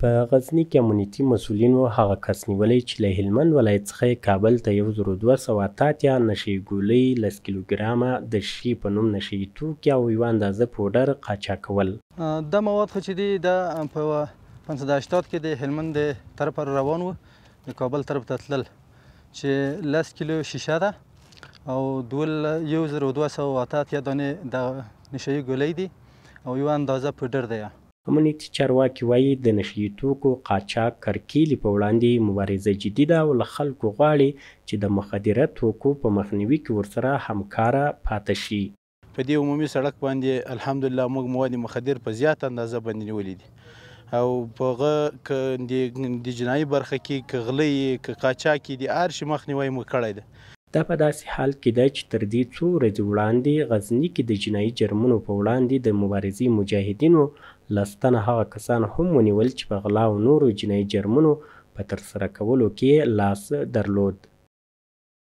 په غزني کې امنیتي مسؤلینو هغه کس نیولی چې له هلمند ولایت څخه یې کابل ته 1288 نشي ګولۍ 10 کیلوګرامه د شي په نوم نشي توکي او یوه اندازه پوډر قاچاقول. دا مواد خو چې دي دا په 580 کې د هلمند د طرف روان و د کابل طرف ته تلل چې 10 کیلو شیشه ده او 1288 دانې د نشي ګولۍ دي او یوه اندازه پوډر ده. امنیتي چارواکي وایي د نشي توکو قاچاق کرکیلې په وړاندې مبارزه جدي ده او له خلکو غواړي چې د مخدره توکو په مخنیوي کې ورسره همکاره پاتې شي. په دې عمومي سړک باندې الحمدلله موږ مواد مخدر په زیات اندازه باندې نیولي دي او په هغه د جنایي برخه کې که غلۍ که قاچاق دي هر شي مخنیوی موږ کړی ده. دا په داسې حال کې ده چې تر دې څو ورځې وړاندې غزني کې د جنایي جرمونو په وړاندې د مبارزې مجاهدینو 10 تنه هغه کسان هم ونیول چې په غلا او نورو جنایي جرمونو په ترسره کولو کې لاس درلود.